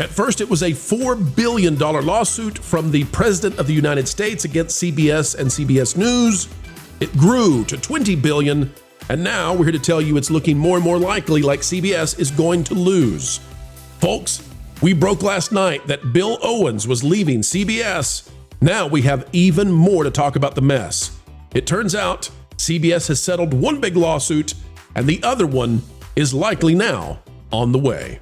At first, it was a $4 billion lawsuit from the President of the United States against CBS and CBS News. It grew to $20 billion, and now we're here to tell you it's looking more and more likely like CBS is going to lose. Folks, we broke last night that Bill Owens was leaving CBS. Now we have even more to talk about the mess. It turns out CBS has settled one big lawsuit, and the other one is likely now on the way.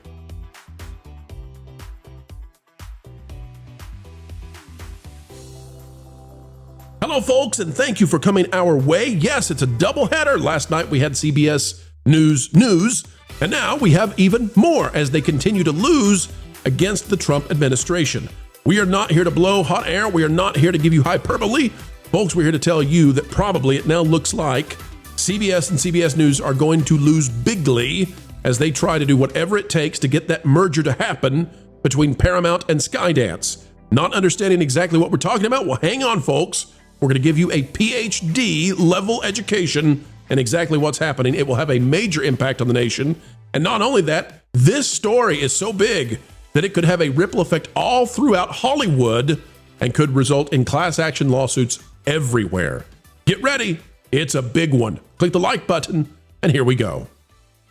Hello, folks, and thank you for coming our way. Yes, it's a doubleheader. Last night we had CBS News, and now we have even more as they continue to lose against the Trump administration. We are not here to blow hot air. We are not here to give you hyperbole. Folks, we're here to tell you that probably it now looks like CBS and CBS News are going to lose bigly as they try to do whatever it takes to get that merger to happen between Paramount and SkyDance. Not understanding exactly what we're talking about? Well, hang on, folks. We're going to give you a PhD level education in exactly what's happening. It will have a major impact on the nation. And not only that, this story is so big that it could have a ripple effect all throughout Hollywood and could result in class action lawsuits everywhere. Get ready. It's a big one. Click the like button, and here we go.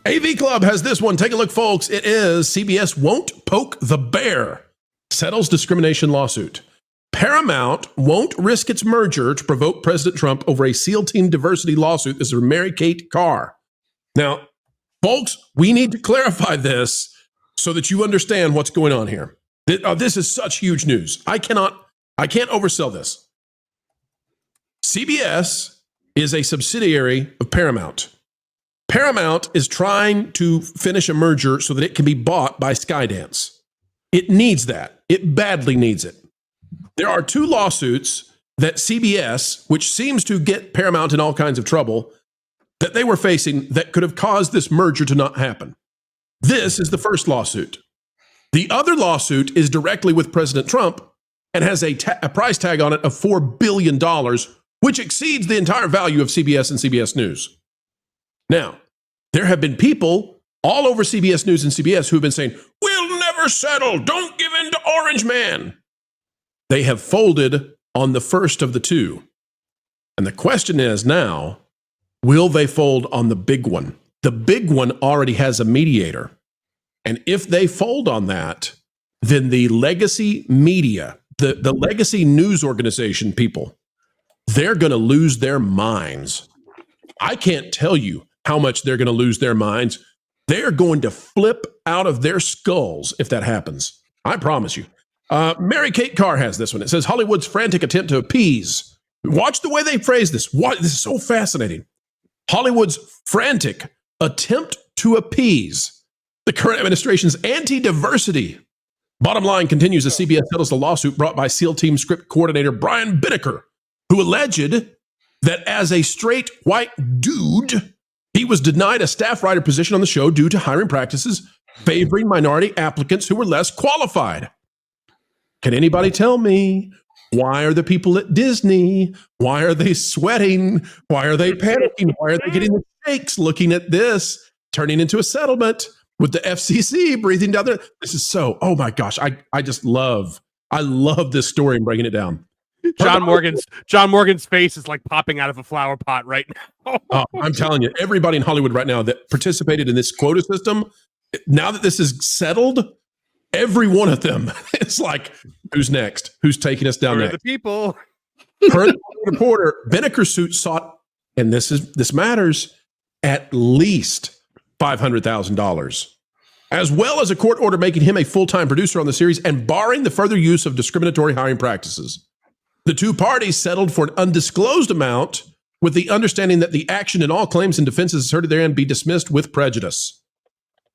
AV Club has this one. Take a look, folks. It is CBS won't poke the bear. Settles discrimination lawsuit. Paramount won't risk its merger to provoke President Trump over a SEAL Team diversity lawsuit. This is Mary-Kate Carr. Now, folks, we need to clarify this so that you understand what's going on here. This is such huge news. I can't oversell this. CBS is a subsidiary of Paramount. Paramount is trying to finish a merger so that it can be bought by SkyDance. It needs that. It badly needs it. There are two lawsuits that CBS, which seems to get Paramount in all kinds of trouble, that they were facing that could have caused this merger to not happen. This is the first lawsuit. The other lawsuit is directly with President Trump and has a price tag on it of $4 billion, which exceeds the entire value of CBS and CBS News. Now, there have been people all over CBS News and CBS who've been saying, we'll never settle. Don't give in to Orange Man. They have folded on the first of the two. And the question is now, will they fold on the big one? The big one already has a mediator. And if they fold on that, then the legacy media, the legacy news organization people, they're going to lose their minds. I can't tell you how much they're going to lose their minds. They're going to flip out of their skulls if that happens. I promise you. Mary-Kate Carr has this one. It says, Hollywood's frantic attempt to appease. Watch the way they phrase this. This is so fascinating. Hollywood's frantic attempt to appease the current administration's anti-diversity. Bottom line continues as CBS settles the lawsuit brought by SEAL Team script coordinator Brian Binnicker, who alleged that as a straight white dude, he was denied a staff writer position on the show due to hiring practices favoring minority applicants who were less qualified. Can anybody tell me, why are the people at Disney? Why are they sweating? Why are they panicking? Why are they getting the shakes looking at this, turning into a settlement with the FCC breathing down there? This is so, oh my gosh, I love this story and breaking it down. John Morgan's face is like popping out of a flower pot right now. Oh, I'm telling you, everybody in Hollywood right now that participated in this quota system, now that this is settled, every one of them is like, who's next? Who's taking us down next? The people. Per the reporter, Binnicker's suit sought, and this matters, at least $500,000, as well as a court order making him a full-time producer on the series and barring the further use of discriminatory hiring practices. The two parties settled for an undisclosed amount with the understanding that the action in all claims and defenses asserted therein be dismissed with prejudice.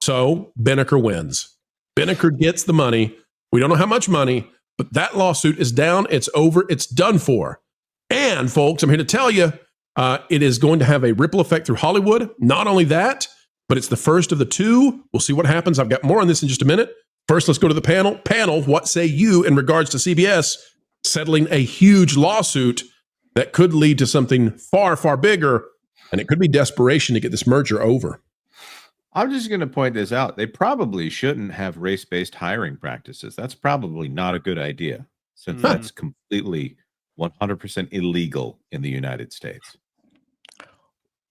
So Binnicker wins. Binnicker gets the money. We don't know how much money, but that lawsuit is down. It's over. It's done for. And folks, I'm here to tell you, it is going to have a ripple effect through Hollywood. Not only that, but it's the first of the two. We'll see what happens. I've got more on this in just a minute. First, let's go to the panel. Panel, what say you in regards to CBS settling a huge lawsuit that could lead to something far, far bigger, and it could be desperation to get this merger over? I'm just going to point this out. They probably shouldn't have race-based hiring practices. That's probably not a good idea, since that's completely 100% illegal in the United States.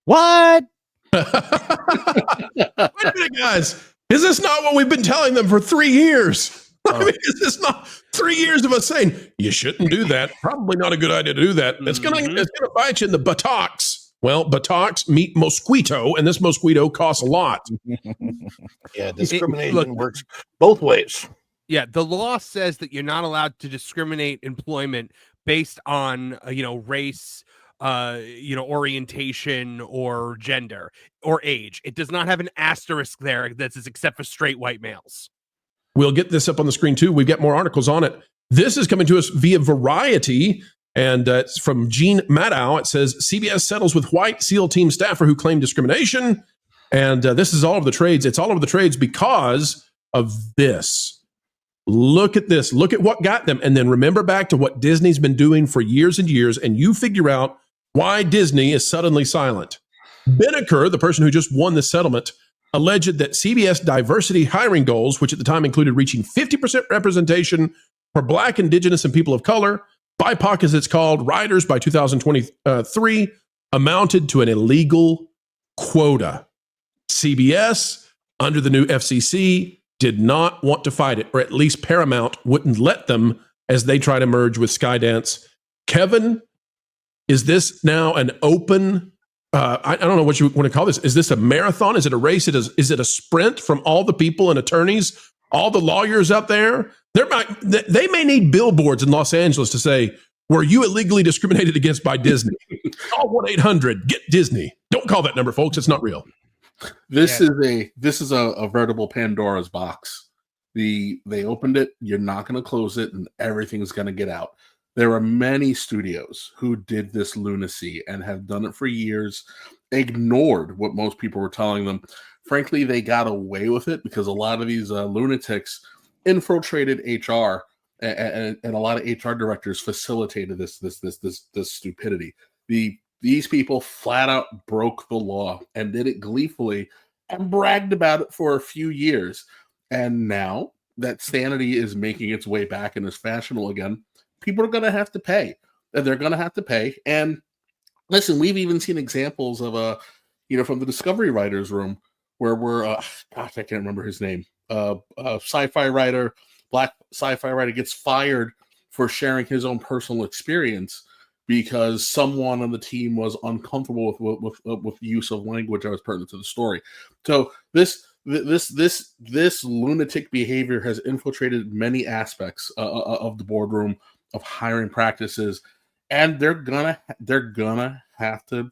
What? Wait a minute, guys. Is this not what we've been telling them for 3 years? I mean, is this not 3 years of us saying you shouldn't do that? Probably not a good idea to do that. It's gonna bite you in the buttocks. Well, buttocks meet mosquito, and this mosquito costs a lot. Yeah, discrimination works both ways. Yeah, the law says that you're not allowed to discriminate employment based on race, orientation or gender or age. It does not have an asterisk there that says except for straight white males. We'll get this up on the screen too. We've got more articles on it. This is coming to us via Variety, and it's from Gene Maddow. It says CBS settles with white SEAL team staffer who claimed discrimination. And this is all over the trades. It's all over the trades because of this. Look at this. Look at what got them. And then remember back to what Disney's been doing for years and years, and you figure out why Disney is suddenly silent. Binnicker, the person who just won the settlement, alleged that CBS diversity hiring goals, which at the time included reaching 50% representation for Black, Indigenous, and people of color, BIPOC as it's called, writers by 2023, amounted to an illegal quota. CBS, under the new FCC, did not want to fight it, or at least Paramount wouldn't let them as they try to merge with SkyDance. Kevin, is this now an open, I don't know what you want to call this. Is this a marathon? Is it a race? Is it a sprint from all the people and attorneys, all the lawyers out there? They may need billboards in Los Angeles to say, were you illegally discriminated against by Disney? Call 1-800-GET-DISNEY. Don't call that number, folks. It's not real. This is a veritable Pandora's box. They opened it, you're not going to close it, and everything's going to get out. There are many studios who did this lunacy and have done it for years, ignored what most people were telling them. Frankly, they got away with it because a lot of these lunatics infiltrated HR, and a lot of HR directors facilitated this stupidity. These people flat out broke the law and did it gleefully and bragged about it for a few years. And now that sanity is making its way back and is fashionable again, people are going to have to pay. And they're going to have to pay. And listen, we've even seen examples of, from the Discovery Writers Room where I can't remember his name. A sci-fi writer, Black sci-fi writer gets fired for sharing his own personal experience because someone on the team was uncomfortable with use of language that was pertinent to the story. So this lunatic behavior has infiltrated many aspects of the boardroom, of hiring practices, and they're gonna have to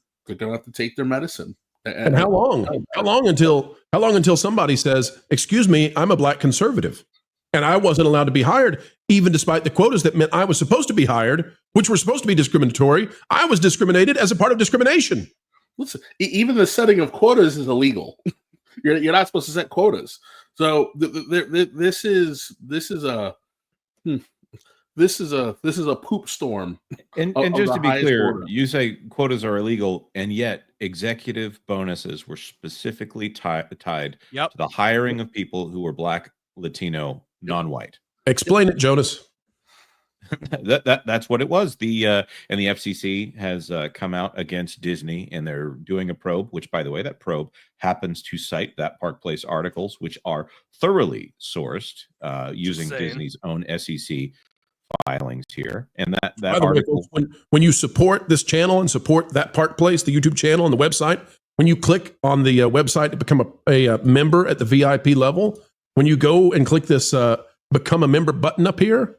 take their medicine. And how long? How long until somebody says, "Excuse me, I'm a Black conservative, and I wasn't allowed to be hired, even despite the quotas that meant I was supposed to be hired, which were supposed to be discriminatory. I was discriminated as a part of discrimination." Listen, even the setting of quotas is illegal. You're not supposed to set quotas. So this is a poop storm. And just to be clear, you say quotas are illegal, and yet executive bonuses were specifically tied to the hiring of people who were Black, Latino, non-white. Explain it, Jonas. That's what it was. And the FCC has come out against Disney, and they're doing a probe. Which, by the way, that probe happens to cite that Park Place articles, which are thoroughly sourced using Disney's own SEC filings here. And that article, when you support this channel and support that Park Place, the YouTube channel and the website, when you click on the website to become a member at the VIP level, when you go and click this become a member button up here,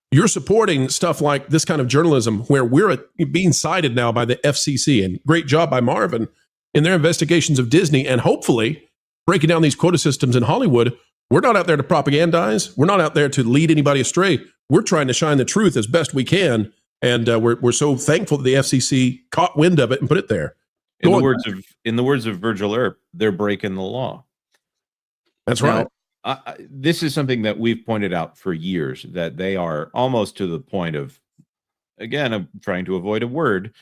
you're supporting stuff like this kind of journalism where we're being cited now by the FCC, and great job by Marvin in their investigations of Disney, and hopefully breaking down these quota systems in Hollywood. We're not out there to propagandize. We're not out there to lead anybody astray. We're trying to shine the truth as best we can, and we're so thankful that the FCC caught wind of it and put it there. In the words of Virgil Earp, they're breaking the law. That's right. This is something that we've pointed out for years, that they are almost to the point of, again, I'm trying to avoid a word.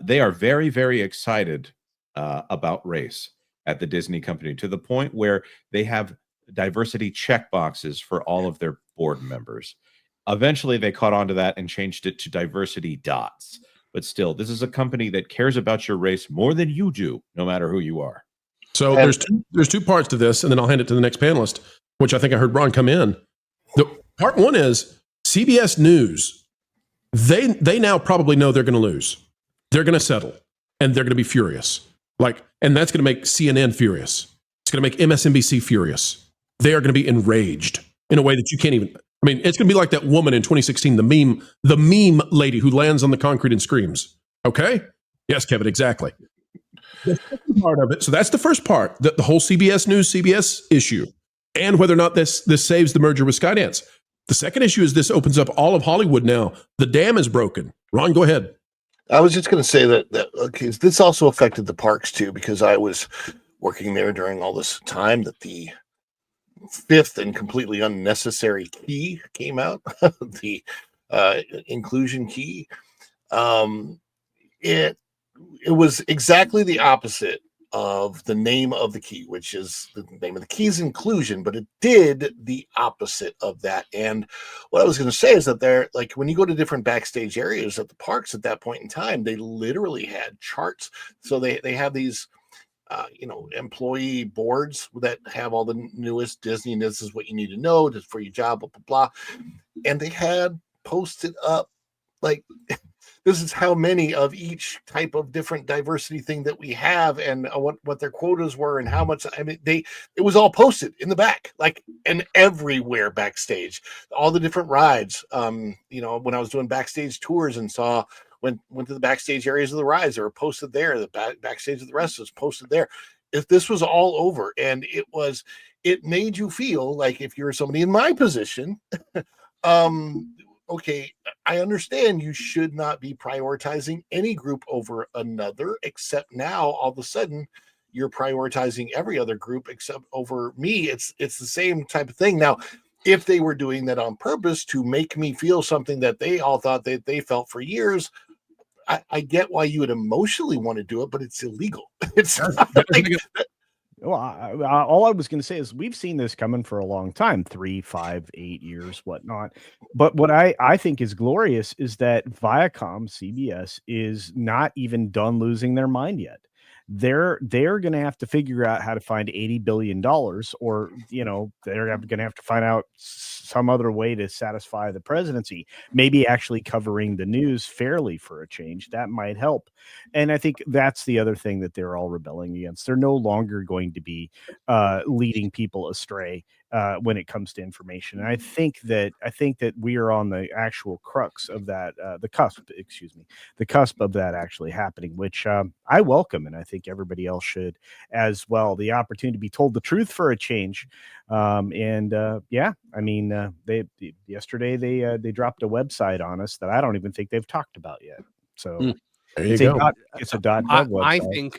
They are very, very excited about race. at the Disney company, to the point where they have diversity check boxes for all of their board members. Eventually, they caught on to that and changed it to diversity dots. But still, this is a company that cares about your race more than you do, no matter who you are. So there's two parts to this, and then I'll hand it to the next panelist, which I think I heard Ron come in. The part one is CBS News. They now probably know they're going to lose. They're going to settle, and they're going to be furious. And that's going to make CNN furious. It's going to make MSNBC furious. They are going to be enraged in a way that you can't even. I mean, it's going to be like that woman in 2016, the meme lady who lands on the concrete and screams. Okay? Yes, Kevin, exactly. The second part of it. So that's the first part, the whole CBS News, CBS issue, and whether or not this saves the merger with SkyDance. The second issue is this opens up all of Hollywood now. The dam is broken. Ron, go ahead. I was just going to say that okay, this also affected the parks too, because I was working there during all this time that the fifth and completely unnecessary key came out, the inclusion key. It was exactly the opposite of the name of the key, which is the name of the key is inclusion, but it did the opposite of that. And what I was going to say is that there, like when you go to different backstage areas at the parks at that point in time, they literally had charts. So they have these employee boards that have all the newest Disney, and this is what you need to know just for your job, blah, blah, blah. And they had posted up like, this is how many of each type of different diversity thing that we have, and what their quotas were, and how much. I mean, it was all posted in the back, and everywhere backstage, all the different rides. When I was doing backstage tours and went to the backstage areas of the rides, they were posted there. The backstage of the rest was posted there. If this was all over, and it made you feel like if you were somebody in my position, okay, I understand you should not be prioritizing any group over another, except now all of a sudden you're prioritizing every other group except over me. It's the same type of thing. Now, if they were doing that on purpose to make me feel something that they all thought that they felt for years, I get why you would emotionally want to do it, but it's illegal. It's Well, all I was going to say is we've seen this coming for a long time, 3, 5, 8 years, whatnot. But what I think is glorious is that Viacom, CBS, is not even done losing their mind yet. They're going to have to figure out how to find $80 billion, or, they're going to have to find out some other way to satisfy the presidency, maybe actually covering the news fairly for a change. That might help. And I think that's the other thing that they're all rebelling against. They're no longer going to be leading people astray when it comes to information. And I think that we are on the actual crux of that, the cusp of that actually happening, which I welcome, and I think everybody else should as well. The opportunity to be told the truth for a change. Yesterday they dropped a website on us that I don't even think they've talked about yet. So it's a .gov website.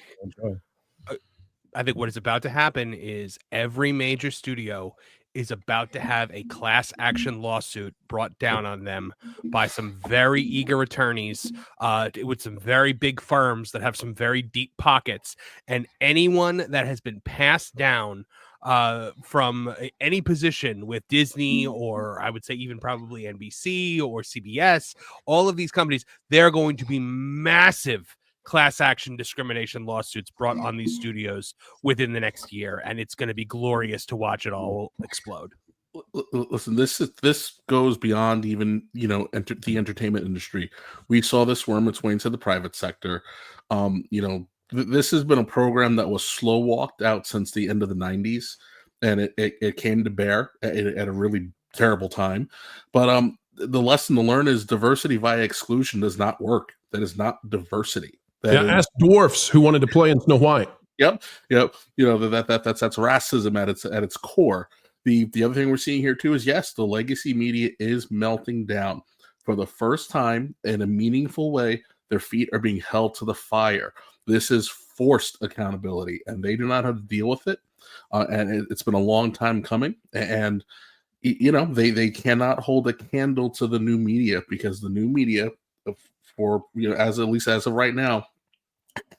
I think what is about to happen is every major studio is about to have a class action lawsuit brought down on them by some very eager attorneys with some very big firms that have some very deep pockets. And anyone that has been passed down from any position with Disney, or I would say even probably NBC or CBS, all of these companies, they're going to be massive class action discrimination lawsuits brought on these studios within the next year, and it's going to be glorious to watch it all explode. Listen, this goes beyond even the entertainment industry. We saw this worm its way into the private sector. This has been a program that was slow walked out since the end of the 90s, and it came to bear at a really terrible time. But the lesson to learn is diversity via exclusion does not work. That is not diversity. Ask dwarfs who wanted to play in Snow White. Yep. That's racism at its core. The other thing we're seeing here too is, yes, the legacy media is melting down. For the first time in a meaningful way, their feet are being held to the fire. This is forced accountability, and they do not have to deal with it. And it's been a long time coming. And they cannot hold a candle to the new media, because the new media, for at least as of right now,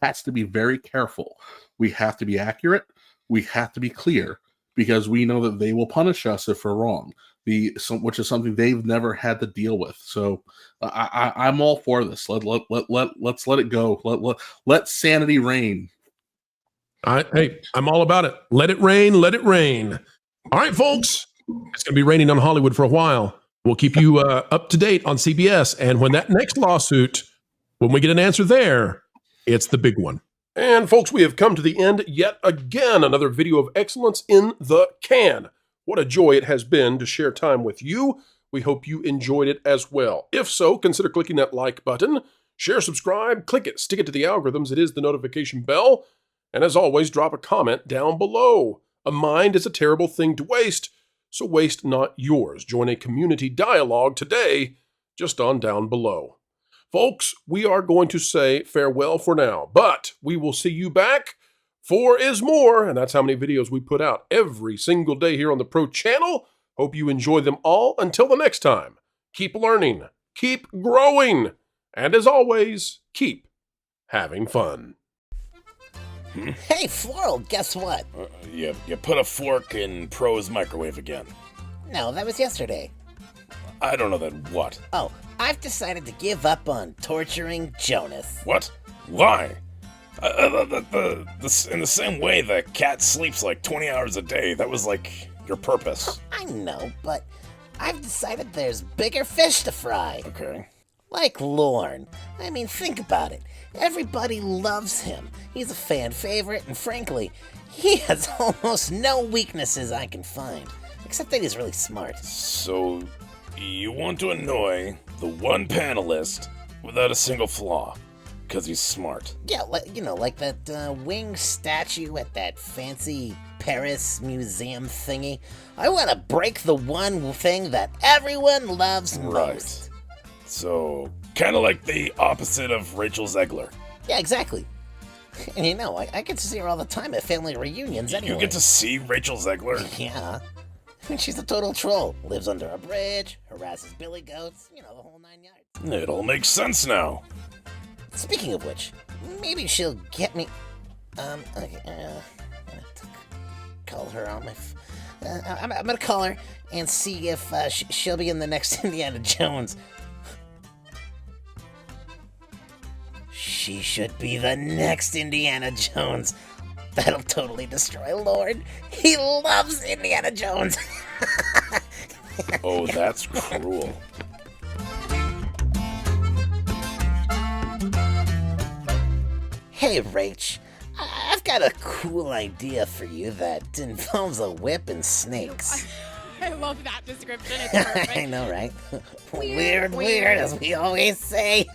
has to be very careful. We have to be accurate. We have to be clear, because we know that they will punish us if we're wrong. Which is something they've never had to deal with. So I'm all for this. Let's let it go. Let sanity reign. Hey, I'm all about it. Let it rain. Let it rain. All right, folks. It's going to be raining on Hollywood for a while. We'll keep you up to date on CBS. And when that next lawsuit, when we get an answer there, it's the big one. And folks, we have come to the end yet again. Another video of excellence in the can. What a joy it has been to share time with you. We hope you enjoyed it as well. If so, consider clicking that like button. Share, subscribe, click it, stick it to the algorithms. It is the notification bell. And as always, drop a comment down below. A mind is a terrible thing to waste, so waste not yours. Join a community dialogue today, just on down below. Folks, we are going to say farewell for now, but we will see you back. 4 is more, and that's how many videos we put out every single day here on the Pro Channel. Hope you enjoy them all. Until the next time, keep learning, keep growing, and as always, keep having fun. Hey, Floral, guess what? You put a fork in Pro's microwave again. No, that was yesterday. I don't know that what. Oh, I've decided to give up on torturing Jonas. What? Why? In the same way the cat sleeps like 20 hours a day, that was like your purpose. I know, but I've decided there's bigger fish to fry. Okay. Like Lorne. I mean, think about it. Everybody loves him. He's a fan favorite, and frankly, he has almost no weaknesses I can find. Except that he's really smart. So, you want to annoy the one panelist without a single flaw, because he's smart. Yeah, like that winged statue at that fancy Paris museum thingy. I want to break the one thing that everyone loves most. Right. So, kind of like the opposite of Rachel Zegler. Yeah, exactly. And I get to see her all the time at family reunions anyway. You get to see Rachel Zegler? Yeah. She's a total troll. Lives under a bridge, harasses billy goats, the whole 9 yards. It all makes sense now. Speaking of which, maybe she'll get me... Okay, I'm gonna call her on my... I'm gonna call her and see if she'll be in the next Indiana Jones. She should be the next Indiana Jones. That'll totally destroy Lord. He loves Indiana Jones. Oh, that's cruel. Hey, Rach. I've got a cool idea for you that involves a whip and snakes. I love that description. It's perfect. I know, right? Weird, as we always say.